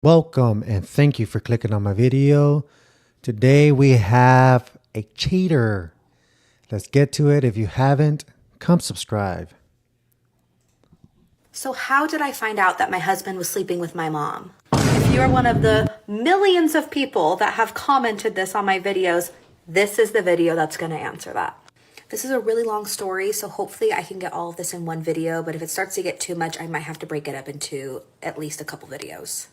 Welcome and thank you for clicking on my video. Today we have a cheater. Let's get to it. If you haven't, come subscribe. So how did I find out that my husband was sleeping with my mom? If you're one of the millions of people that have commented this on my videos, this is the video that's going to answer that. This is a really long story, so hopefully I can get all of this in one video, but if it starts to get too much, I might have to break it up into at least a couple videos.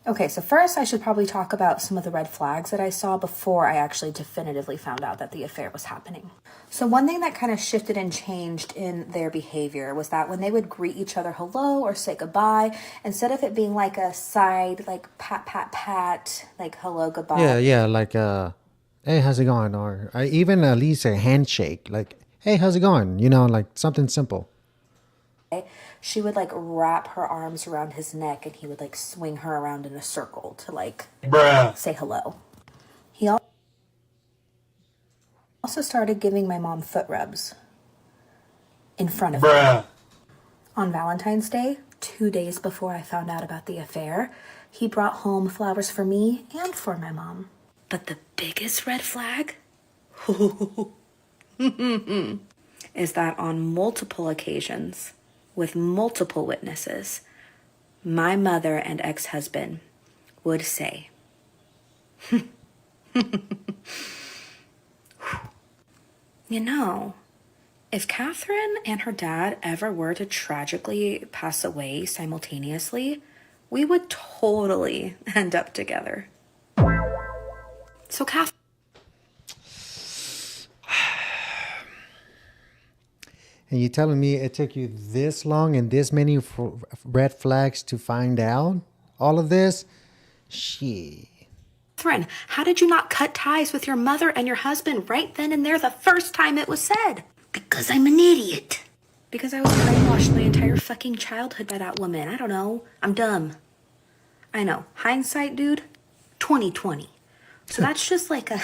Okay, so first I should probably talk about some of the red flags that I saw before I actually definitively found out that the affair was happening. So one thing that kind of shifted and changed in their behavior was that when they would greet each other hello or say goodbye, instead of it being like a side, like pat, pat, pat, like hello, goodbye. Yeah, like hey, how's it going? Or even at least a handshake, like, hey, how's it going? You know, like something simple. She would like wrap her arms around his neck and he would like swing her around in a circle to like say hello. He also started giving my mom foot rubs in front of me. On Valentine's Day, 2 days before I found out about the affair, he brought home flowers for me and for my mom. But the biggest red flag is that on multiple occasions, with multiple witnesses, my mother and ex-husband would say, you know, if Catherine and her dad ever were to tragically pass away simultaneously, we would totally end up together. So Catherine... And you telling me it took you this long and this many red flags to find out all of this? Shit. Catherine, how did you not cut ties with your mother and your husband right then and there the first time it was said? Because I'm an idiot. Because I was brainwashed my entire fucking childhood by that woman. I don't know. I'm dumb. I know. Hindsight, dude, 2020. So that's just like a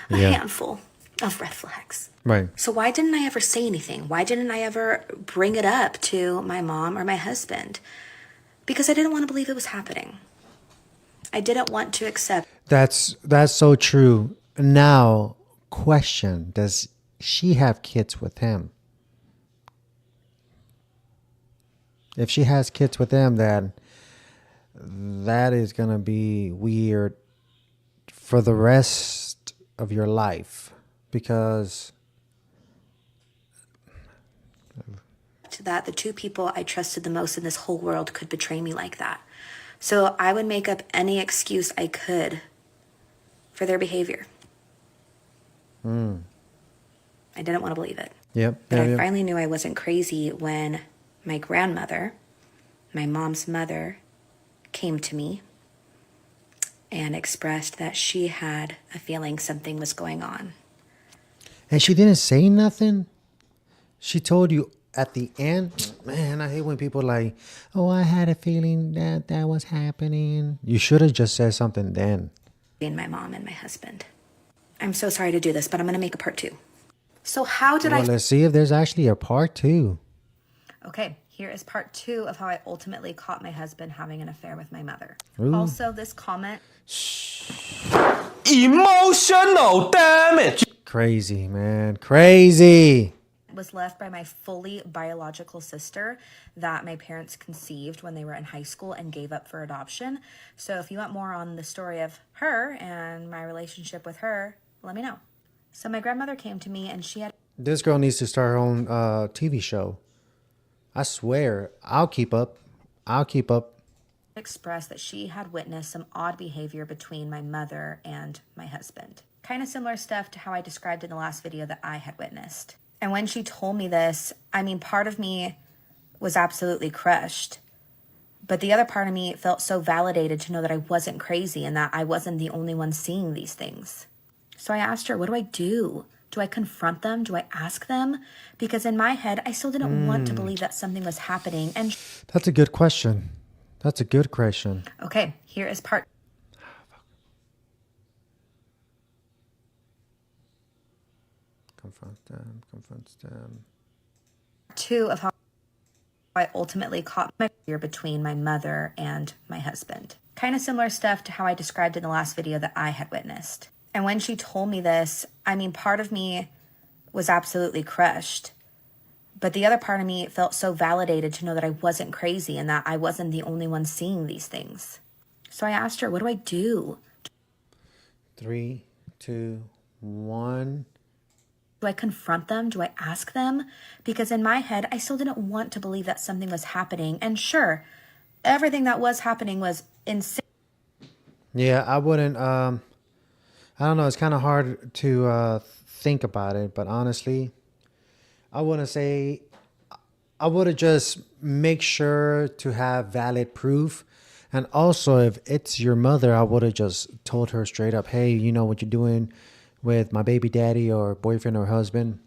handful of red flags. Right. So why didn't I ever say anything? Why didn't I ever bring it up to my mom or my husband? Because I didn't want to believe it was happening. I didn't want to accept. That's so true. Now, question, does she have kids with him? If she has kids with him, then that is going to be weird for the rest of your life, because that the two people I trusted the most in this whole world could betray me like that. So I would make up any excuse I could for their behavior. I didn't want to believe it. But I finally knew I wasn't crazy when my grandmother, my mom's mother, came to me and expressed that she had a feeling something was going on. And she didn't say nothing? She told you at the end? Man, I hate when people like, oh, I had a feeling that was happening. You should have just said something then. And my mom and my husband. I'm so sorry to do this, but I'm going to make a part 2. So how did Well, let's see if there's actually a part 2. Okay, here is part 2 of how I ultimately caught my husband having an affair with my mother. Ooh. Also, this comment... Emotional damage. Crazy, man. Crazy. ...was left by my fully biological sister that my parents conceived when they were in high school and gave up for adoption. So if you want more on the story of her and my relationship with her, let me know. So my grandmother came to me and she had... This girl needs to start her own TV show. I swear, I'll keep up. Expressed that she had witnessed some odd behavior between my mother and my husband. Kind of similar stuff to how I described in the last video that I had witnessed. And when she told me this, I mean, part of me was absolutely crushed. But the other part of me felt so validated to know that I wasn't crazy and that I wasn't the only one seeing these things. So I asked her, what do I do? Do I confront them? Do I ask them? Because in my head, I still didn't want to believe that something was happening. And that's a good question. That's a good question. Okay, here is part... Confronts them. 2 of how I ultimately caught my fear between my mother and my husband. Kind of similar stuff to how I described in the last video that I had witnessed. And when she told me this, I mean, part of me was absolutely crushed. But the other part of me felt so validated to know that I wasn't crazy and that I wasn't the only one seeing these things. So I asked her, what do I do? 3, 2, 1. Do I confront them? Do I ask them? Because in my head, I still didn't want to believe that something was happening. And sure, everything that was happening was insane. Yeah, I wouldn't. I don't know. It's kind of hard to think about it, but honestly, I wouldn't say. I would have just make sure to have valid proof, and also if it's your mother, I would have just told her straight up, "Hey, you know what you're doing with my baby daddy or boyfriend or husband?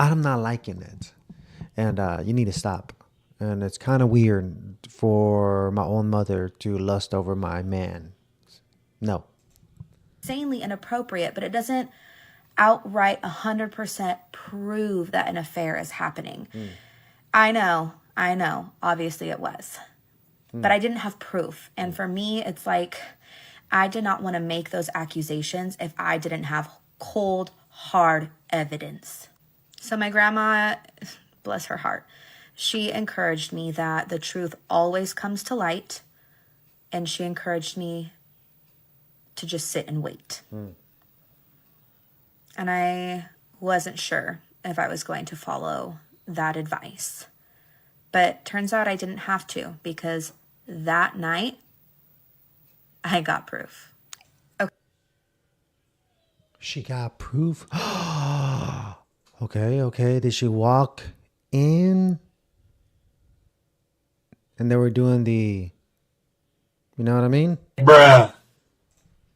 I'm not liking it, and you need to stop." And it's kind of weird for my own mother to lust over my man. No. Insanely inappropriate, but it doesn't outright 100% prove that an affair is happening. I know, obviously it was. But I didn't have proof. And for me, it's like, I did not want to make those accusations if I didn't have cold, hard evidence. So my grandma, bless her heart, she encouraged me that the truth always comes to light. And she encouraged me to just sit and wait. And I wasn't sure if I was going to follow that advice. But turns out I didn't have to, because that night I got proof. She got proof. Okay. Did she walk in? And they were doing the, you know what I mean? Bruh.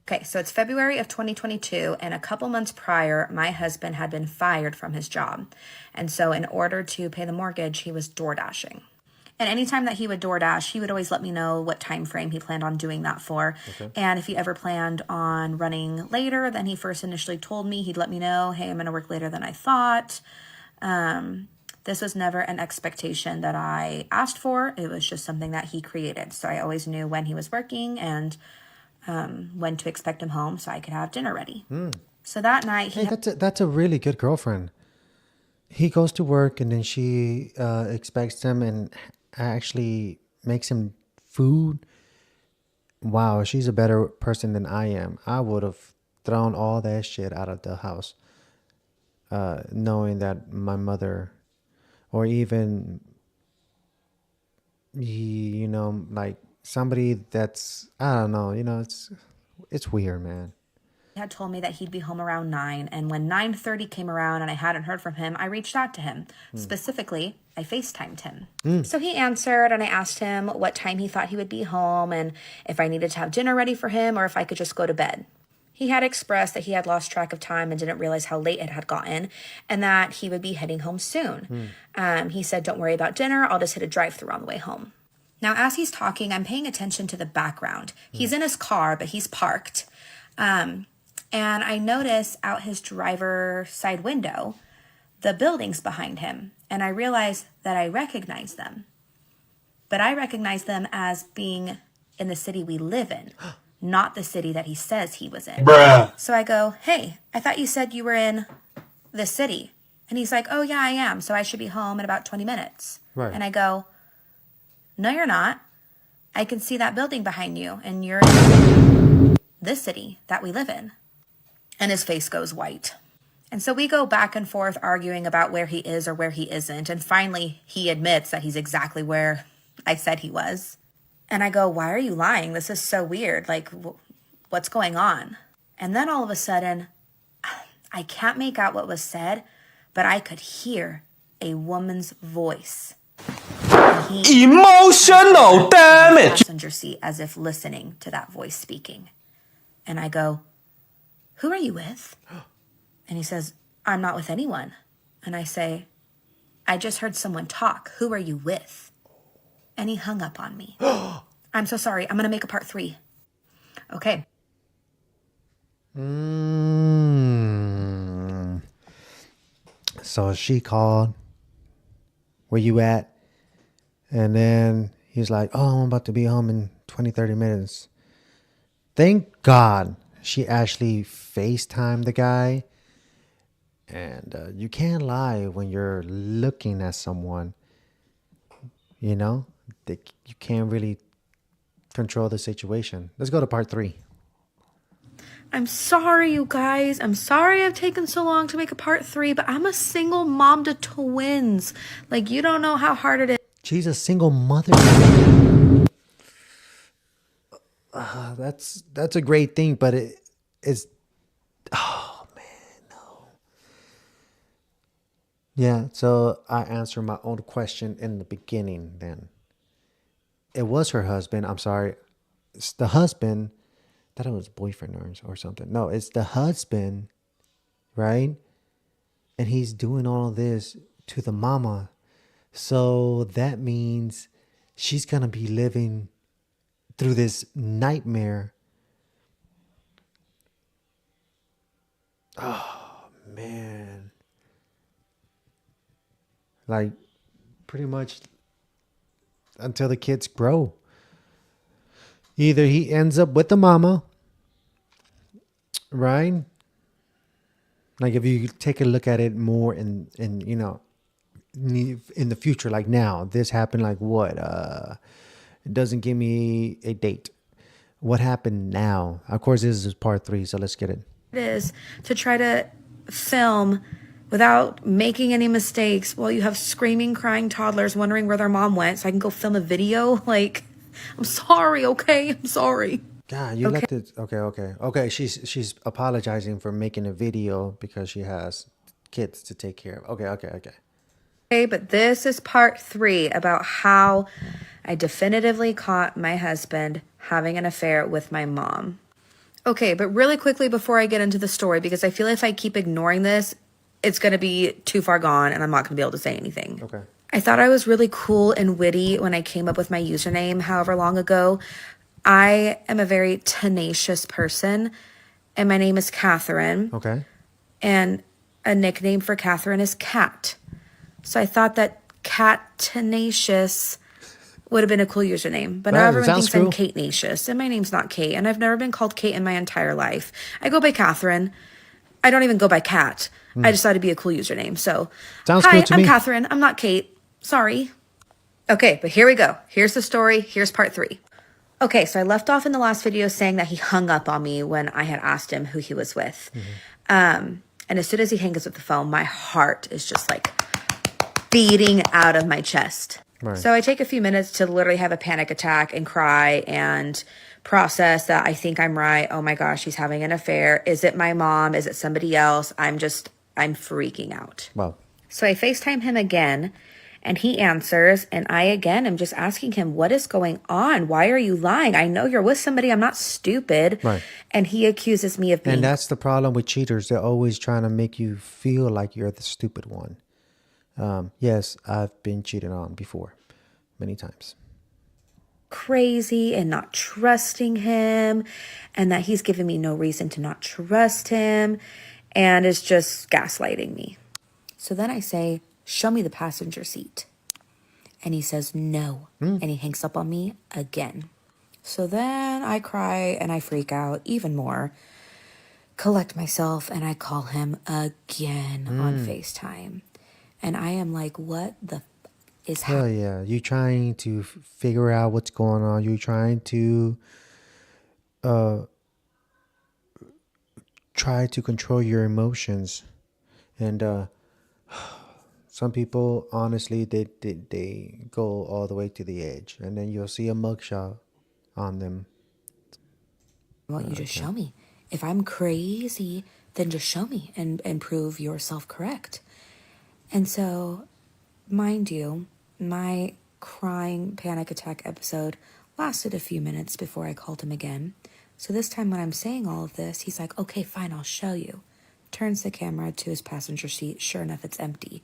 Okay, so it's February of 2022, and a couple months prior, my husband had been fired from his job. And so in order to pay the mortgage, he was door dashing. And anytime that he would DoorDash, he would always let me know what time frame he planned on doing that for. Okay. And if he ever planned on running later than he first initially told me, he'd let me know, hey, I'm going to work later than I thought. This was never an expectation that I asked for. It was just something that he created. So I always knew when he was working and when to expect him home so I could have dinner ready. So that night... That's a really good girlfriend. He goes to work and then she expects him and actually makes him food. Wow, she's a better person than I am. I would have thrown all that shit out of the house, knowing that my mother, or even, you know, like somebody that's, I don't know, you know, it's weird, man. He had told me that he'd be home around 9, and when 9:30 came around and I hadn't heard from him, I reached out to him. Specifically, I FaceTimed him. So he answered, and I asked him what time he thought he would be home and if I needed to have dinner ready for him or if I could just go to bed. He had expressed that he had lost track of time and didn't realize how late it had gotten and that he would be heading home soon. He said, don't worry about dinner. I'll just hit a drive-thru on the way home. Now, as he's talking, I'm paying attention to the background. He's in his car, but he's parked. And I notice out his driver's side window, the buildings behind him. And I realize that I recognize them. But I recognize them as being in the city we live in, not the city that he says he was in. Bruh. So I go, hey, I thought you said you were in this city. And he's like, oh, yeah, I am. So I should be home in about 20 minutes. Right. And I go, no, you're not. I can see that building behind you. And you're in this city that we live in. And his face goes white. And so we go back and forth arguing about where he is or where he isn't. And finally, he admits that he's exactly where I said he was. And I go, why are you lying? This is so weird. Like, what's going on? And then all of a sudden, I can't make out what was said, but I could hear a woman's voice. Emotional damage. Passenger seat, as if listening to that voice speaking. And I go, who are you with? And he says, I'm not with anyone. And I say, I just heard someone talk. Who are you with? And he hung up on me. I'm so sorry. I'm going to make a part 3. Okay. So she called, where you at? And then he's like, oh, I'm about to be home in 20, 30 minutes. Thank God she actually FaceTimed the guy. And you can't lie when you're looking at someone, you know? You can't really control the situation. Let's go to part 3. I'm sorry, you guys. I'm sorry I've taken so long to make a part 3, but I'm a single mom to twins. Like, you don't know how hard it is. She's a single mother. That's a great thing, but it's oh man, no. Yeah, so I answered my own question in the beginning then. It was her husband. I'm sorry. It's the husband. I thought it was boyfriend or something. No, it's the husband, right? And he's doing all of this to the mama. So that means she's going to be living through this nightmare. Oh, man. Like, pretty much until the kids grow. Either he ends up with the mama, right? Like if you take a look at it more in you know, in the future, like now, this happened like what? It doesn't give me a date. What happened now? Of course, this is part 3, so let's get it. It is to try to film without making any mistakes while you have screaming, crying toddlers wondering where their mom went so I can go film a video. Like, I'm sorry, okay? I'm sorry. God, you left it. Okay. She's apologizing for making a video because she has kids to take care of. Okay. Okay, but this is part 3 about how I definitively caught my husband having an affair with my mom. Okay, but really quickly before I get into the story, because I feel if I keep ignoring this, it's going to be too far gone and I'm not going to be able to say anything. Okay. I thought I was really cool and witty when I came up with my username however long ago. I am a very tenacious person, and my name is Catherine. Okay. And a nickname for Catherine is Cat. So I thought that katenacious would have been a cool username. But now everyone thinks I'm katenacious, and my name's not Kate, and I've never been called Kate in my entire life. I go by Catherine. I don't even go by Cat. I just thought it'd be a cool username. So, sounds hi, cool to I'm me. Catherine. I'm not Kate. Sorry. Okay, but here we go. Here's the story. Here's part 3. Okay, so I left off in the last video saying that he hung up on me when I had asked him who he was with. And as soon as he hangs up the phone, my heart is just like beating out of my chest. Right. So I take a few minutes to literally have a panic attack and cry and process that I think I'm right. Oh my gosh, he's having an affair. Is it my mom? Is it somebody else? I'm freaking out. Wow. So I FaceTime him again. And he answers, and I again am just asking him, what is going on? Why are you lying? I know you're with somebody. I'm not stupid. Right. And he accuses me of being... And that's the problem with cheaters. They're always trying to make you feel like you're the stupid one. Yes, I've been cheated on before. Many times. Crazy and not trusting him. And that he's given me no reason to not trust him. And is just gaslighting me. So then I say... show me the passenger seat. And he says no. And he hangs up on me again. So then I cry and I freak out even more. Collect myself and I call him again on FaceTime. And I am like, what the is happening? Hell yeah. You trying to figure out what's going on. You're trying to try to control your emotions. And some people, honestly, they go all the way to the edge, and then you'll see a mugshot on them. Well, you just show me. If I'm crazy, then just show me and prove yourself correct. And so, mind you, my crying panic attack episode lasted a few minutes before I called him again. So this time when I'm saying all of this, he's like, okay, fine, I'll show you. Turns the camera to his passenger seat. Sure enough, it's empty.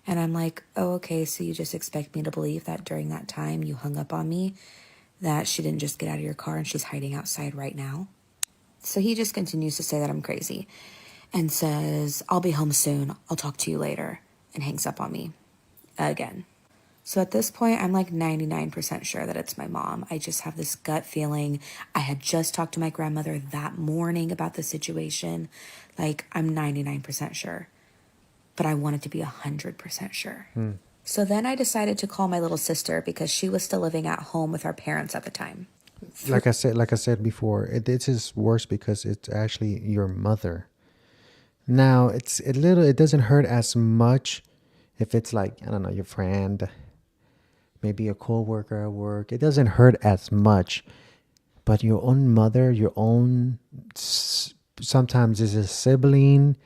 And I'm like, oh, okay, so you just expect me to believe that during that time you hung up on me, that she didn't just get out of your car and she's hiding outside right now? So he just continues to say that I'm crazy and says, I'll be home soon. I'll talk to you later, and hangs up on me again. So at this point, I'm like 99% sure that it's my mom. I just have this gut feeling. I had just talked to my grandmother that morning about the situation. Like, I'm 99% sure, but I wanted to be 100% sure. So then I decided to call my little sister because she was still living at home with our parents at the time. Like I said before, it is worse because it's actually your mother. Now it doesn't hurt as much if it's like, I don't know, your friend, maybe a coworker at work. It doesn't hurt as much, but your own mother, sometimes is a sibling.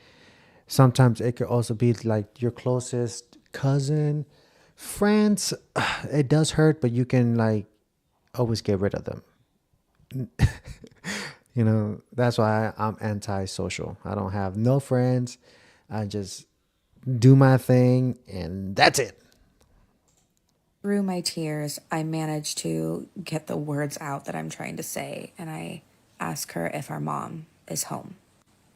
Sometimes it could also be like your closest cousin, friends. It does hurt, but you can like always get rid of them. That's why I'm antisocial. I don't have no friends. I just do my thing and that's it. Through my tears, I managed to get the words out that I'm trying to say, and I ask her if our mom is home.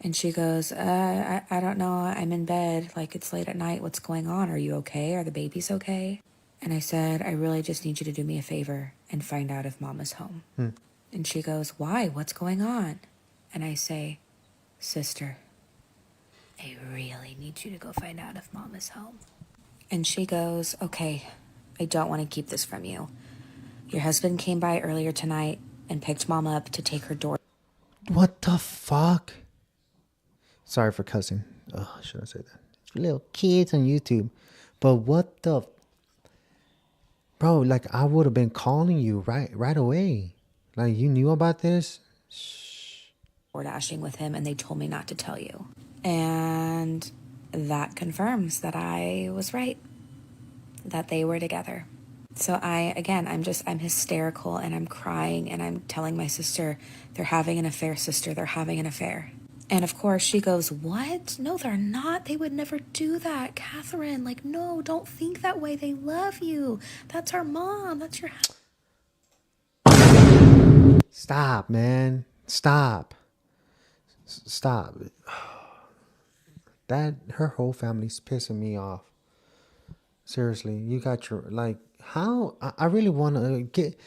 And she goes, I don't know. I'm in bed. Like, it's late at night. What's going on? Are you okay? Are the babies okay? And I said, I really just need you to do me a favor and find out if mom is home. And she goes, why? What's going on? And I say, sister, I really need you to go find out if mom is home. And she goes, okay, I don't want to keep this from you. Your husband came by earlier tonight and picked mom up to take her door. What the fuck? Sorry for cussing. Oh, should I say that? Little kids on YouTube. But what the... Bro, like I would have been calling you right away. Like you knew about this? Door dashing with him, and they told me not to tell you. And that confirms that I was right, that they were together. So I'm hysterical and I'm crying and I'm telling my sister, they're having an affair, sister, they're having an affair. And of course she goes, what? No, they're not. They would never do that. Catherine, like, no, don't think that way. They love you. That's our mom. That's your... Stop, man. Stop. Stop. That her whole family's pissing me off. Seriously, you got your like how I really want to get.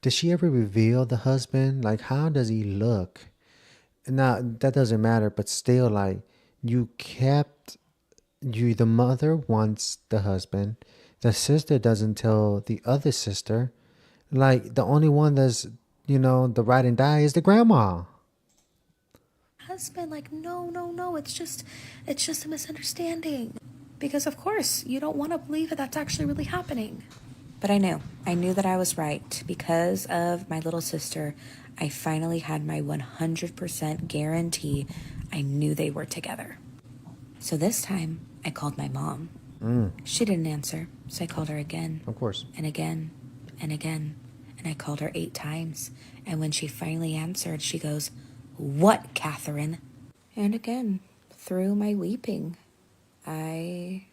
Does she ever reveal the husband? Like, how does he look? Now that doesn't matter, but still, like the mother wants the husband. The sister doesn't tell the other sister. Like the only one that's the ride and die is the grandma. husband, like, no, it's just a misunderstanding. Because of course you don't want to believe that that's actually really happening. But I knew that I was right. Because of my little sister, I finally had my 100% guarantee. I knew they were together. So this time I called my mom. She didn't answer, so I called her again. Of course. And again and again. And I called her 8 times. And when she finally answered, she goes, what, Catherine? And again, through my weeping, I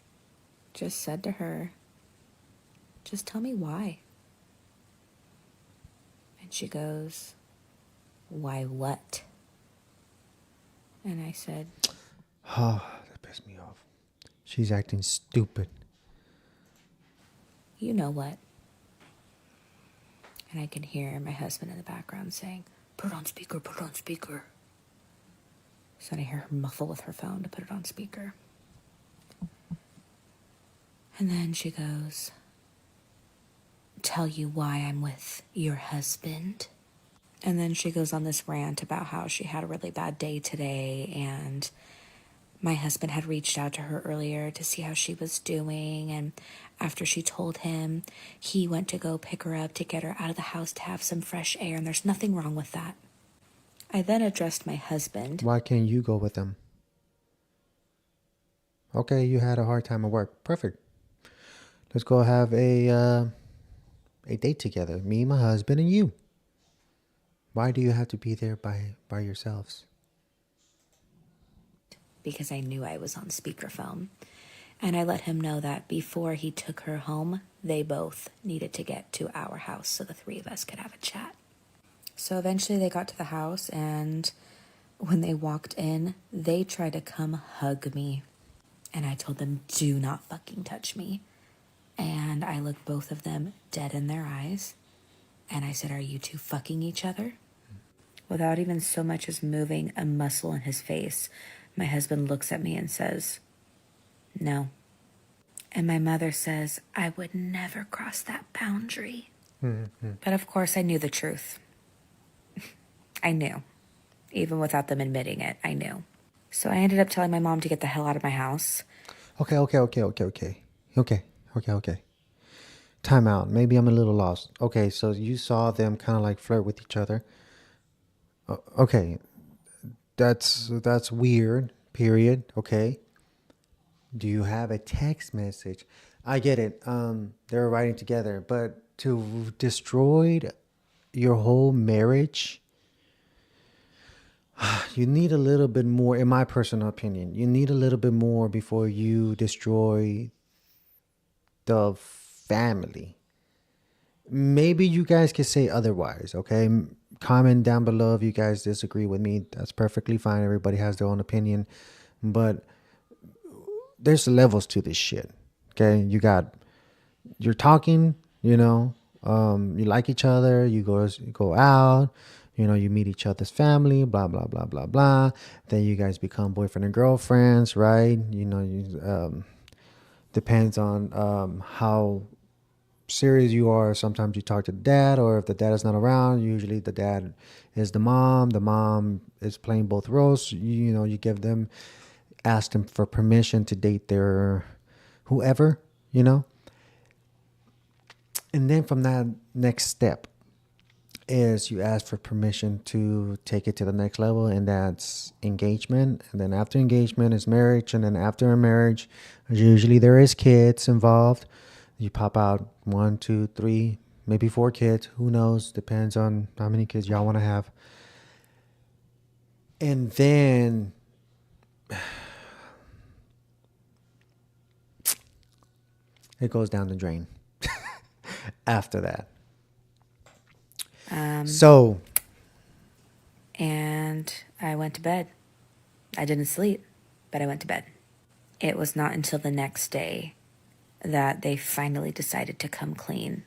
just said to her, just tell me why. And she goes, why what? And I said, Oh, that pissed me off. She's acting stupid. you know what? And I can hear my husband in the background saying, put it on speaker, put it on speaker. So I hear her muffle with her phone to put it on speaker. And then she goes, tell you why I'm with your husband. And then she goes on this rant about how she had a really bad day today and my husband had reached out to her earlier to see how she was doing, and after she told him, he went to go pick her up to get her out of the house to have some fresh air, and there's nothing wrong with that. I then addressed my husband. Why can't you go with them? Okay, you had a hard time at work. Perfect. Let's go have a date together. Me, my husband, and you. Why do you have to be there by yourselves? Because I knew I was on speakerphone. And I let him know that before he took her home, they both needed to get to our house so the 3 of us could have a chat. So eventually they got to the house, and when they walked in, they tried to come hug me. And I told them, do not fucking touch me. And I looked both of them dead in their eyes. And I said, "Are you two fucking each other?" Without even so much as moving a muscle in his face, my husband looks at me and says, "No." And my mother says, "I would never cross that boundary." But of course, I knew the truth. I knew. Even without them admitting it, I knew. So I ended up telling my mom to get the hell out of my house. Okay. Time out. Maybe I'm a little lost. Okay, so you saw them kind of like flirt with each other. Okay, that's weird. Period. Okay. Do you have a text message? I get it. They were writing together, but to destroy your whole marriage, you need a little bit more. In my personal opinion, you need a little bit more before you destroy the family. Maybe you guys could say otherwise, okay? Comment down below if you guys disagree with me. That's perfectly fine. Everybody has their own opinion. But there's levels to this shit, okay? You're talking, you like each other, you go out, you meet each other's family, blah, blah, blah, blah, blah. Then you guys become boyfriend and girlfriends, right? Depends on how serious you are. Sometimes you talk to the dad, or if the dad is not around, usually the dad is the mom is playing both roles. You give them, ask them for permission to date their whoever, and then from that, next step is you ask for permission to take it to the next level, and that's engagement. And then after engagement is marriage, and then after a marriage, usually there is kids involved. You pop out 1, 2, 3, maybe 4 kids. Who knows? Depends on how many kids y'all want to have. And then it goes down the drain after that. So. And I went to bed. I didn't sleep, but I went to bed. It was not until the next day that they finally decided to come clean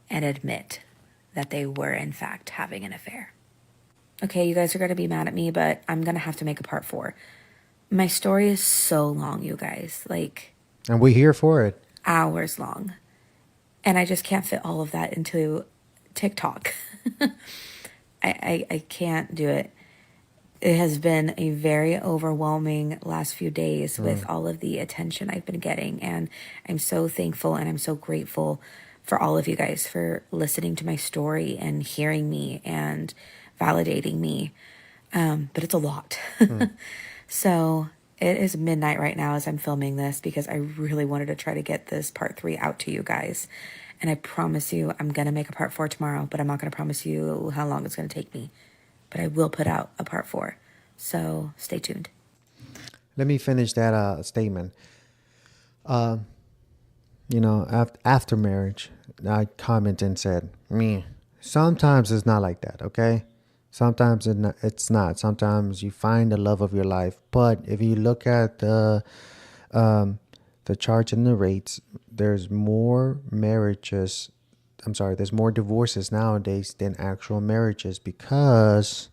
and admit that they were, in fact, having an affair. Okay, you guys are going to be mad at me, but I'm going to have to make a part 4. My story is so long, you guys. And we're here for it. Hours long. And I just can't fit all of that into TikTok. I can't do it. It has been a very overwhelming last few days with all of the attention I've been getting. And I'm so thankful and I'm so grateful for all of you guys for listening to my story and hearing me and validating me. But it's a lot. So it is midnight right now as I'm filming this because I really wanted to try to get this part 3 out to you guys. And I promise you I'm going to make a part 4 tomorrow, but I'm not going to promise you how long it's going to take me. But I will put out a part 4. So stay tuned. Let me finish that statement. After marriage, I commented and said, sometimes it's not like that, okay? Sometimes it's not. Sometimes you find the love of your life. But if you look at the charts and the rates, there's more marriages. There's more divorces nowadays than actual marriages because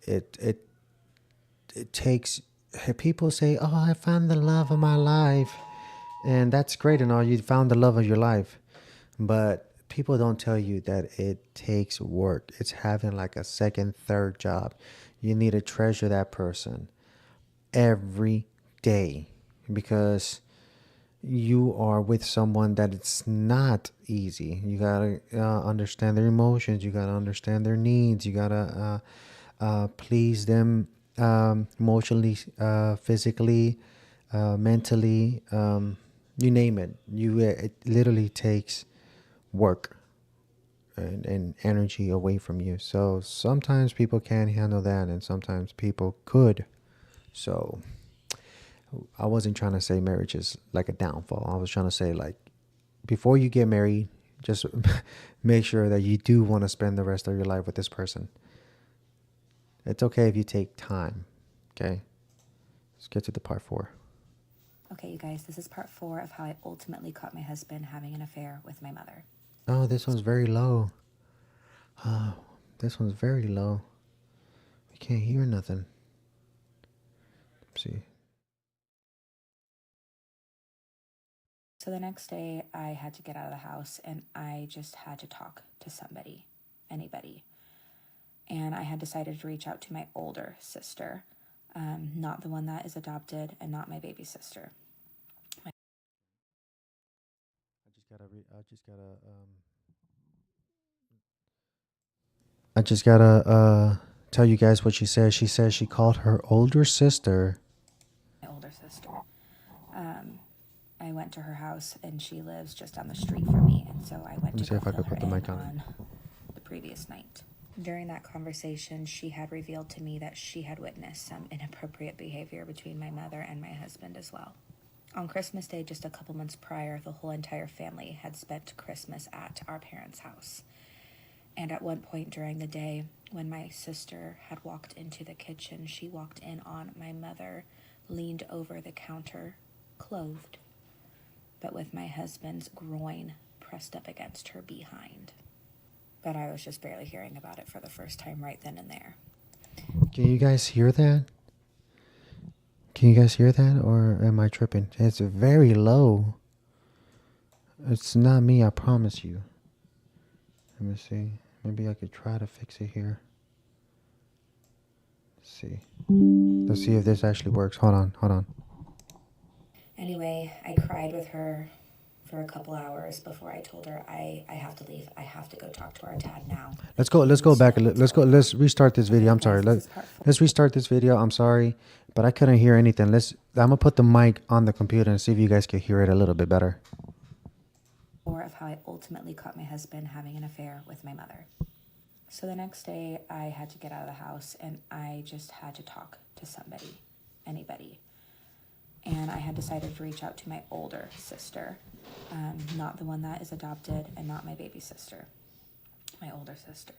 it takes. People say, "Oh, I found the love of my life," and that's great and all. You found the love of your life, but people don't tell you that it takes work. It's having like a second, third job. You need to treasure that person every day because you are with someone that it's not easy. You gotta understand their emotions. You gotta understand their needs. You gotta please them emotionally, physically, mentally. You name it. It literally takes work and energy away from you. So sometimes people can't handle that, and sometimes people could. So I wasn't trying to say marriage is like a downfall. I was trying to say, like, before you get married, just make sure that you do want to spend the rest of your life with this person. It's okay if you take time. Okay, let's get to the part 4. Okay, you guys, this is part 4 of how I ultimately caught my husband having an affair with my mother. Oh, this one's very low. This one's very low. We can't hear nothing. Let's see. So the next day, I had to get out of the house and I just had to talk to somebody, anybody. And I had decided to reach out to my older sister, not the one that is adopted and not my baby sister. I just gotta tell you guys what she said. She says she called her older sister. My older sister. I went to her house and she lives just down the street from me, and so I went Let me to see go if I fill can her put the in mic on. on the previous night. During that conversation, she had revealed to me that she had witnessed some inappropriate behavior between my mother and my husband as well. On Christmas Day, just a couple months prior, the whole entire family had spent Christmas at our parents' house. And at one point during the day, when my sister had walked into the kitchen, she walked in on my mother, leaned over the counter, clothed, but with my husband's groin pressed up against her behind. But I was just barely hearing about it for the first time right then and there. Can you guys hear that? Can you guys hear that, or am I tripping? It's very low. It's not me, I promise you. Let me see. Maybe I could try to fix it here. Let's see. Let's see if this actually works. Hold on. Anyway, I cried with her for a couple hours before I told her I have to leave. I have to go talk to our dad now. Let's go back. Let's restart this video. I'm sorry. Let's restart this video. I'm sorry, but I couldn't hear anything. I'm gonna put the mic on the computer and see if you guys can hear it a little bit better. Or of how I ultimately caught my husband having an affair with my mother. So the next day, I had to get out of the house and I just had to talk to somebody, anybody. And I had decided to reach out to my older sister, not the one that is adopted and not my baby sister, my older sister.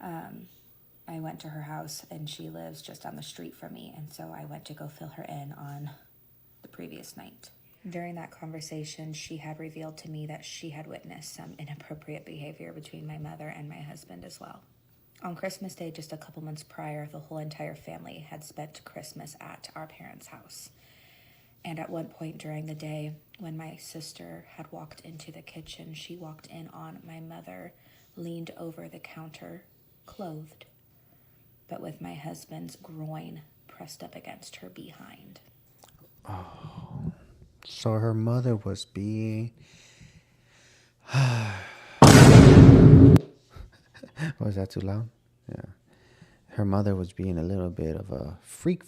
I went to her house and she lives just down the street from me, and so I went to go fill her in on the previous night. During that conversation, she had revealed to me that she had witnessed some inappropriate behavior between my mother and my husband as well. On Christmas Day, just a couple months prior, the whole entire family had spent Christmas at our parents' house. And at one point during the day, when my sister had walked into the kitchen, she walked in on my mother, leaned over the counter, clothed, but with my husband's groin pressed up against her behind. So her mother was being. Was that too loud? Yeah. Her mother was being a little bit of a freak.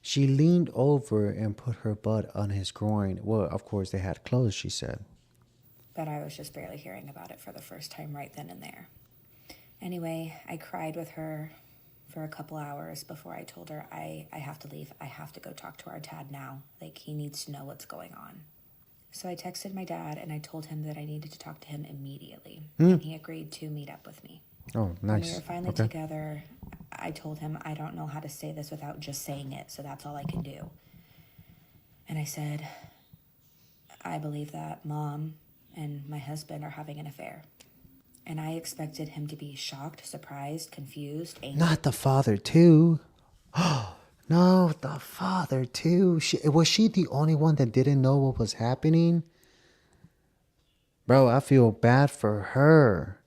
She leaned over and put her butt on his groin. Well, of course, they had clothes, she said. But I was just barely hearing about it for the first time right then and there. Anyway, I cried with her for a couple hours before I told her I have to leave. I have to go talk to our dad now. Like, he needs to know what's going on. So I texted my dad and I told him that I needed to talk to him immediately. And he agreed to meet up with me. Oh, When nice. we were finally together, I told him I don't know how to say this without just saying it, so that's all I can do. And I said, I believe that Mom and my husband are having an affair. And I expected him to be shocked, surprised, confused, angry. Not the father, too. No, the father, too. Was she the only one that didn't know what was happening? Bro, I feel bad for her.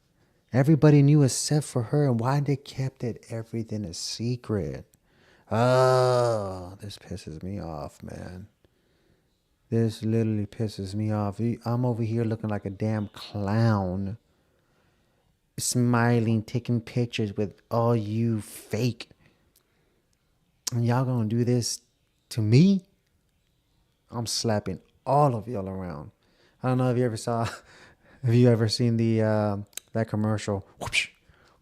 Everybody knew except for her, and why they kept everything a secret? Oh, this pisses me off, man. This literally pisses me off. I'm over here looking like a damn clown, smiling, taking pictures with all you fake. And y'all gonna do this to me? I'm slapping all of y'all around. I don't know if you ever saw, have you ever seen that commercial? Whoosh,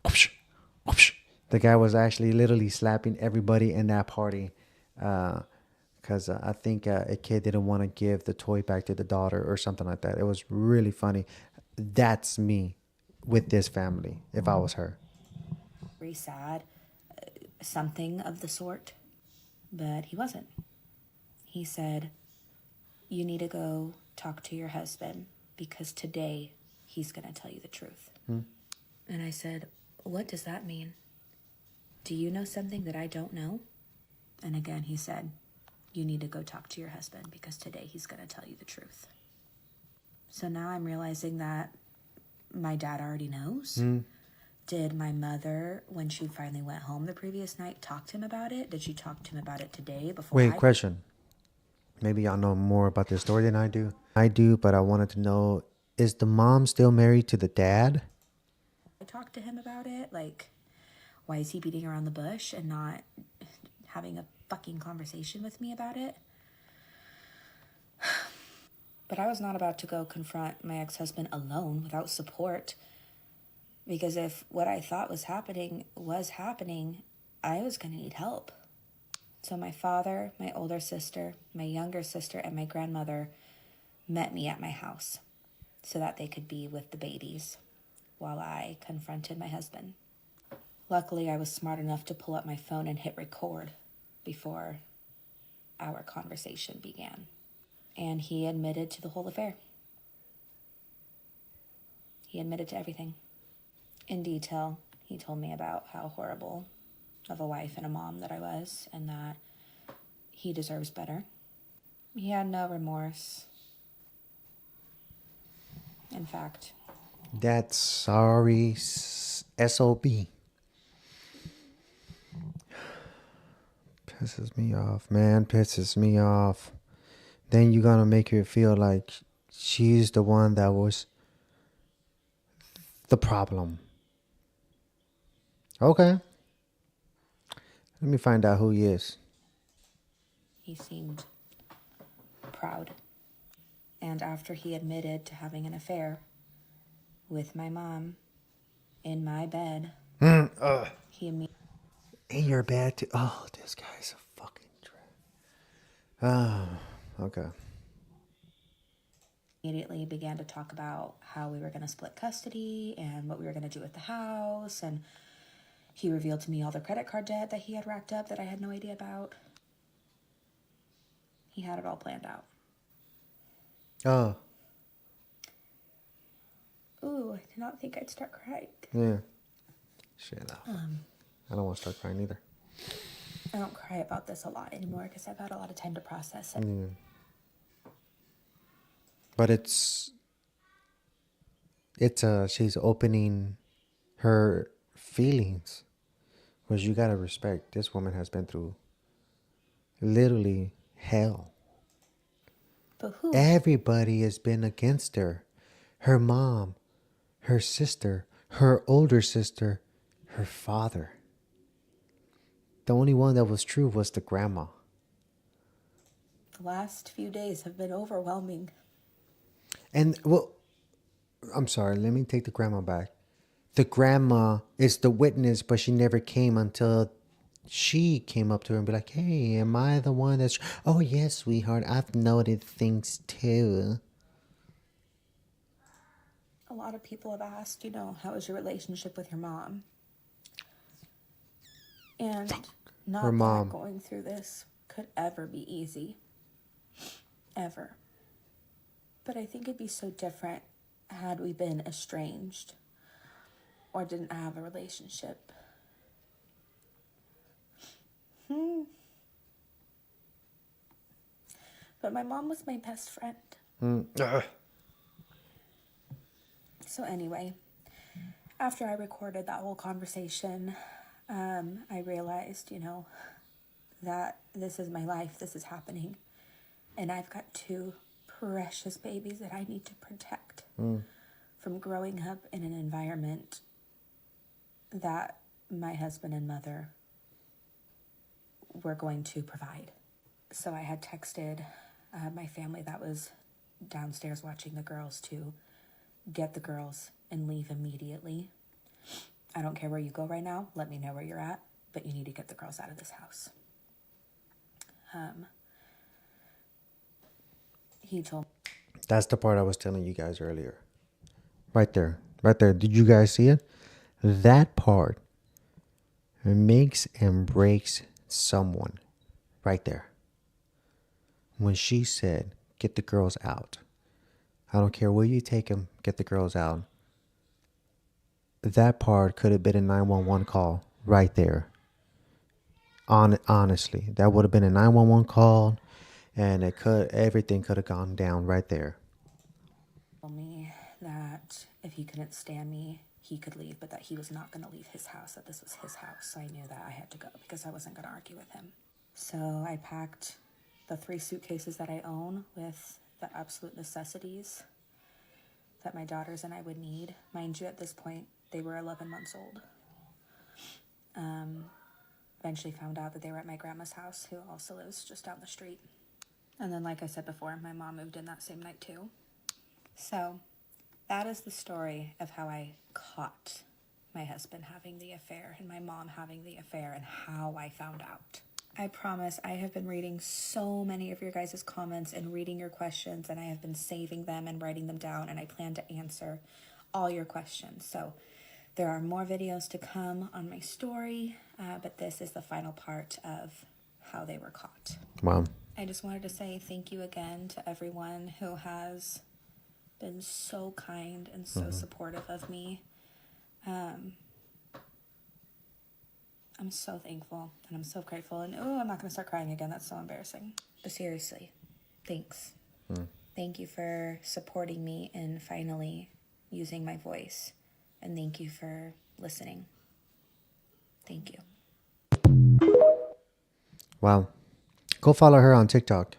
whoosh, whoosh. The guy was actually literally slapping everybody in that party, because I think a kid didn't want to give the toy back to the daughter or something like that. It was really funny. That's me with this family if I was her. Very sad, something of the sort, but he wasn't. He said, you need to go talk to your husband because today he's going to tell you the truth. And I said, what does that mean? Do you know something that I don't know? And again, he said, you need to go talk to your husband because today he's going to tell you the truth. So now I'm realizing that my dad already knows. Did my mother, when she finally went home the previous night, talk to him about it? Did she talk to him about it today before Wait, question. Maybe y'all know more about this story than I do. I do, but I wanted to know, is the mom still married to the dad? I talked to him about it? Like, why is he beating around the bush and not having a fucking conversation with me about it? But I was not about to go confront my ex-husband alone without support. Because if what I thought was happening, I was going to need help. So my father, my older sister, my younger sister, and my grandmother met me at my house so that they could be with the babies while I confronted my husband. Luckily, I was smart enough to pull up my phone and hit record before our conversation began. And he admitted to the whole affair. He admitted to everything. In detail, he told me about how horrible of a wife and a mom that I was and that he deserves better. He had no remorse. In fact, That's sorry, SOB. Pisses me off, man. Pisses me off. Then you're gonna make her feel like she's the one that was the problem. Okay. Let me find out who he is. he seemed proud. And after he admitted to having an affair with my mom in my bed, he immediately In your bed too. Oh, this guy's a fucking trap. Okay. began to talk about how we were going to split custody and what we were going to do with the house. And he revealed to me all the credit card debt that he had racked up that I had no idea about. He had it all planned out. Oh, Ooh, I did not think I'd start crying. yeah. Shit. I don't want to start crying either. I don't cry about this a lot anymore because I've had a lot of time to process it. But she's opening her feelings, which you gotta respect. This woman has been through literally hell. But who? Everybody has been against her. Her mom, her sister, her older sister, her father. The only one that was true was the grandma. The last few days have been overwhelming. And, well, I'm sorry, let me take the grandma back. The grandma is the witness, but she never came until she came up to her and be like, hey, am I the one that's... Oh, yes, sweetheart, I've noted things too. A lot of people have asked, how is your relationship with your mom? And not Her mom. that going through this could ever be easy. Ever. But I think it'd be so different had we been estranged or didn't have a relationship. But my mom was my best friend. So anyway, after I recorded that whole conversation, I realized, that this is my life, this is happening. And I've got two precious babies that I need to protect from growing up in an environment that my husband and mother were going to provide. So I had texted my family that was downstairs watching the girls to get the girls and leave immediately. I don't care where you go right now. Let me know where you're at, but you need to get the girls out of this house. He told me. That's the part I was telling you guys earlier. Right there. Right there. Did you guys see it? That part makes and breaks someone. Right there. When she said, get the girls out. I don't care where you take them, get the girls out. That part could have been a 911 call right there. Honestly, that would have been a 911 call, and everything could have gone down right there. Told me that if he couldn't stand me, he could leave, but that he was not going to leave his house, that this was his house. So I knew that I had to go because I wasn't going to argue with him. So I packed the 3 suitcases that I own with the absolute necessities that my daughters and I would need. Mind you, at this point, they were 11 months old. Eventually found out that they were at my grandma's house, who also lives just down the street. And then, like I said before, my mom moved in that same night too. So that is the story of how I caught my husband having the affair and my mom having the affair and how I found out. I promise I have been reading so many of your guys' comments and reading your questions, and I have been saving them and writing them down, and I plan to answer all your questions. So there are more videos to come on my story, but this is the final part of how they were caught. Wow. I just wanted to say thank you again to everyone who has been so kind and so supportive of me. I'm so thankful and I'm so grateful. And I'm not going to start crying again. That's so embarrassing. But seriously, thanks. Thank you for supporting me in finally using my voice. And thank you for listening. Thank you. Wow. Go follow her on TikTok.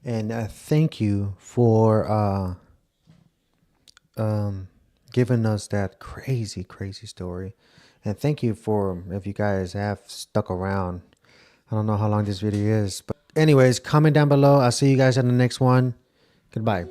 And thank you for giving us that crazy, crazy story. And thank you for, if you guys have stuck around. I don't know how long this video is. But anyways, comment down below. I'll see you guys in the next one. Goodbye.